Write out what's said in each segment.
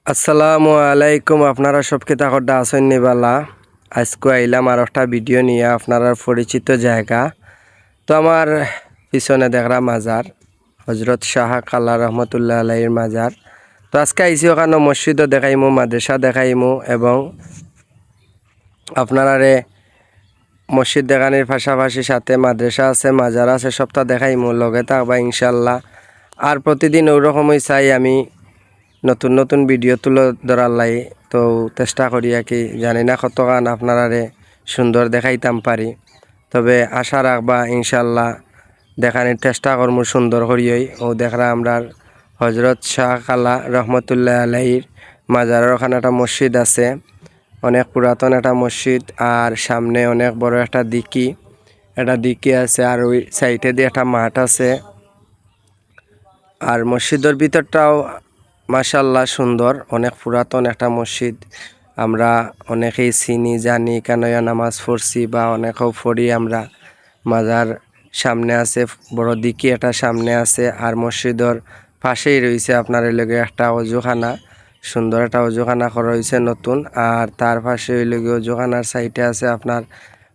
আসসালামু আলাইকুম। আপনারা সবকে তাকডা আছেন নিবালা। আজকে আইলাম আর একটা ভিডিও নিয়ে আপনারা পরিচিত জায়গা। তো আমার পিছনে দেখরা মাজার হজরত শাহ কালা রহমতুল্লাহ আলাইহির মাজার। তো আজকে আইসি ওখানে মসজিদও দেখাইমু, মাদ্রাসা দেখাইমু এবং আপনারারে মসজিদ দেখানির পাশাপাশি সাথে মাদ্রাসা আছে, মাজার আছে, সবটা দেখাইমু। লগে থাকবা ইনশাল্লাহ। আর প্রতিদিন ওইরকমই চাই আমি নতুন নতুন ভিডিও তুলে ধরার লাই। তো চেষ্টা করি আর কি, জানি না কতক্ষণ আপনারারে সুন্দর দেখাইতাম পারি, তবে আশা রাখবা ইনশাল্লাহ দেখানির চেষ্টা করবো সুন্দর করিই। ও দেখরা আমরা হজরত শাহ কালা রহমতুল্লাহ আলাইহির মাজারের ওখানে একটা মসজিদ আছে, অনেক পুরাতন একটা মসজিদ। আর সামনে অনেক বড় একটা দিকি আছে, আর ওই সাইডে দিয়ে একটা মাঠ আছে। আর মসজিদের ভিতরটাও মাশাআল্লাহ সুন্দর, অনেক পুরাতন একটা মসজিদ। আমরা অনেকেই চিনি জানি, কেন নামাজ পড়ছি বা অনেকেও পড়ি আমরা। মাজার সামনে আছে, বড় দিকি একটা সামনে আছে। আর মসজিদের পাশেই রয়েছে আপনার লগে একটা অজুখানা, সুন্দর একটা অজুখানা করা হয়েছে নতুন। আর তার পাশে ওই লগে অজুখানার সাইডে আছে আপনার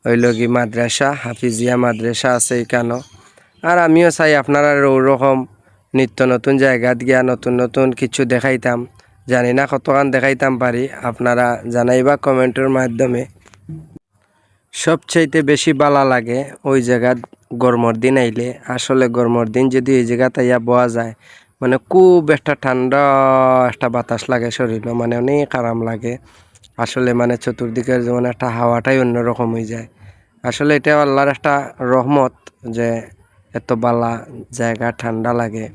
ওই লগে মাদ্রাসা, হাফিজিয়া মাদ্রাসা আছে এখানেও। আর আমিও চাই আপনারা ওরকম নিত্য নতুন জায়গা গিয়া নতুন নতুন কিছু দেখাইতাম, জানি না কতক্ষণ দেখাইতাম পারি, আপনারা জানাইবা কমেন্টের মাধ্যমে। সবচাইতে বেশি ভালো লাগে ওই জায়গা গরমের দিন আইলে। আসলে গরমের দিন যদি এই জায়গাতে ইয়া বয়া যায়, মানে খুব একটা ঠান্ডা একটা বাতাস লাগে শরীরে, মানে অনেক আরাম লাগে। আসলে মানে চতুর্দিকের যেমন একটা হাওয়াটাই অন্যরকম হয়ে যায়। আসলে এটা আল্লাহর একটা রহমত যে এত বালা জায়গা, ঠান্ডা লাগে।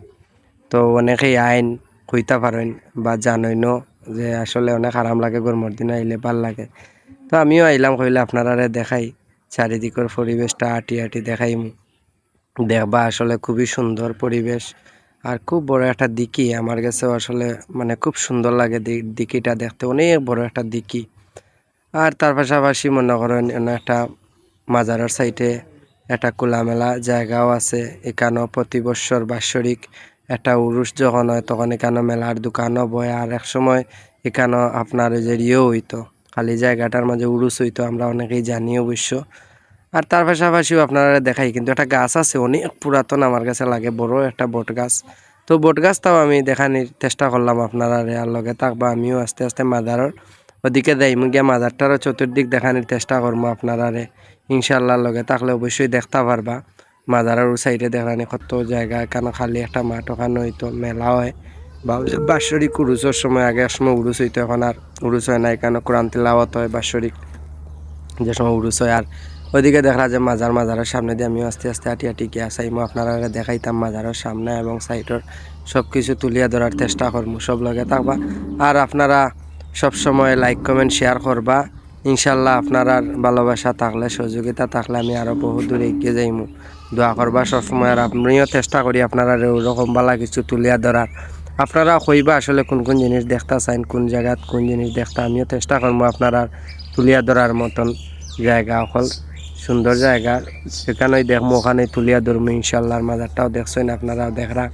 তো অনেকেই আইন কইতা পারেন বা জানইনও যে আসলে অনেক আরাম লাগে গরমের দিন আইলে, ভাল লাগে। তো আমিও আইলাম কইলে আপনারারে দেখাই চারিদিকের পরিবেশটা, আটি দেখাইমু। দেখবা আসলে খুবই সুন্দর পরিবেশ। আর খুব বড় একটা দিকি, আমার কাছেও আসলে মানে খুব সুন্দর লাগে দিকিটা দেখতে, অনেক বড় একটা দিকি। আর তার পাশাপাশি মনে করেন একটা মাজারের সাইডে একটা খোলামেলা জায়গাও আছে। এখানেও প্রতি বৎসর বাৎসরিক একটা উরুস যখন হয় তখন এখানে মেলার দোকানও বয়। আর এক সময় এখানেও আপনার যে হইতো, খালি জায়গাটার মাঝে উরুস হইতো, আমরা অনেকেই জানি অবশ্য। আর তার পাশাপাশিও আপনারা দেখাই কিন্তু একটা গাছ আছে অনেক পুরাতন, আমার কাছে লাগে বড় একটা বট গাছ। তো বট গাছটাও আমি দেখানির চেষ্টা করলাম আপনারা, আর লগে থাকবা। আমিও আস্তে আস্তে মাজারের ওদিকে যাইমু, গিয়া মাজারটারও চতুর্দিক দেখানির চেষ্টা করবো আপনারারে ইনশাল্লাহ। লগে থাকলে অবশ্যই দেখতে পারবা। মাজারের সাইডে দেখানি কত জায়গা, এখানে খালি একটা মাঠ, ওখানে হয়তো মেলা হয় বা বাৎসরিক উরুসের সময়। আগে সময় উরুস হইতো, এখন আর উরুস হয় না। এখানে কোরআন তিলাওয়াত হয় বাৎসরিক যে সময় উরুস হয়। আর ওইদিকে দেখা যায় মাজারের সামনে দিয়ে আমিও আস্তে আস্তে হাঁটি গিয়া চাইমু আপনারা দেখাইতাম মাজারের সামনে এবং সাইডের সব কিছু তুলিয়া ধরার চেষ্টা করবো। সব লগে থাকবা আর আপনারা সব সময় লাইক কমেন্ট শেয়ার করবা ইনশাল্লাহ। আপনার ভালোবাসা থাকলে, সহযোগিতা থাকলে আমি আরও বহু দূর এগিয়ে যাইমু। দোয়া করবা সবসময়। আর আপনিও চেষ্টা করি আপনারা ওরকম বালা কিছু তুলিয়া ধরার। আপনারা কইবা আসলে কোন কোন জিনিস দেখতে চান, কোন জায়গাত কোন জিনিস দেখতে, আমিও চেষ্টা করবো আপনারা তুলিয়া ধরার মতন জায়গা। অকল সুন্দর জায়গা সেখানেই দেখবো, ওখানেই তুলিয়া ধরবো ইনশাল্লাহ। মাজারটাও দেখছেন আপনারা দেখরা।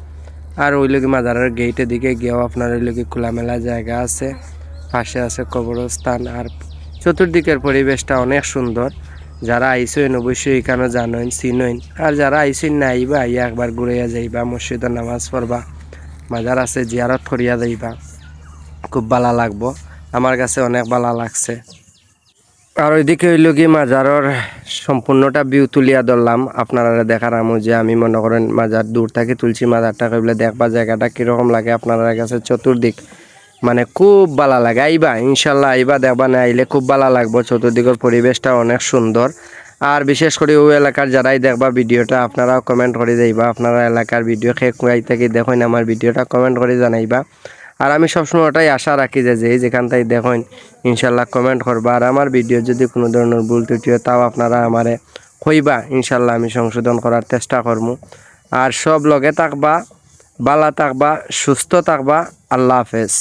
আর ওই লোক মাজারের গেটের দিকে গিয়েও আপনার ওই লোক খোলামেলা জায়গা আছে, পাশে আছে কবরস্থান। আর চতুর্দিকের পরিবেশটা অনেক সুন্দর। যারা আইসেন অবশ্যই এখানে জানেন চিনেন, আর যারা আইসেন না আইবা, আইয়া একবার ঘুরাইয়া যাইবা, মসজিদে নামাজ পড়বা, মাজার আছে জিয়ারত করিয়া যাইবা, খুব ভালো লাগবো। আমার কাছে অনেক ভালো লাগছে। আর ওইদিকে হইল কি মাজারের সম্পূর্ণটা ভিউ তুলিয়া ধরলাম আপনারা দেখার আমু, যে আমি মনে করেন মাজার দূর থেকে তুলছি। মাজারটা কইলে দেখবা জায়গাটা কিরকম লাগে আপনার কাছে। চতুর্দিক মানে খুব ভালো লাগে। আইবা ইনশাল্লাহ, আইবা দেখবা, না আইলে খুব ভালো লাগবো। চতুর্দিকের পরিবেশটা অনেক সুন্দর। আর বিশেষ করে ওই এলাকার যারাই দেখবা ভিডিওটা, আপনারাও কমেন্ট করে যাইবা আপনারা এলাকার ভিডিও খেয়ে কুয়াই থেকে দেখুন আমার ভিডিওটা, কমেন্ট করে জানাইবা। আর আমি সবসময় ওটাই আশা রাখি যে যেখান থেকে দেখুন ইনশাল্লাহ কমেন্ট করবা। আর আমার ভিডিও যদি কোনো ধরনের ভুল ত্রুটি হয় তাও আপনারা আমারে কইবা, ইনশাল্লাহ আমি সংশোধন করার চেষ্টা করবো। আর সব লগে থাকবা, ভালো থাকবা, সুস্থ থাকবা। আল্লাহ হাফেজ।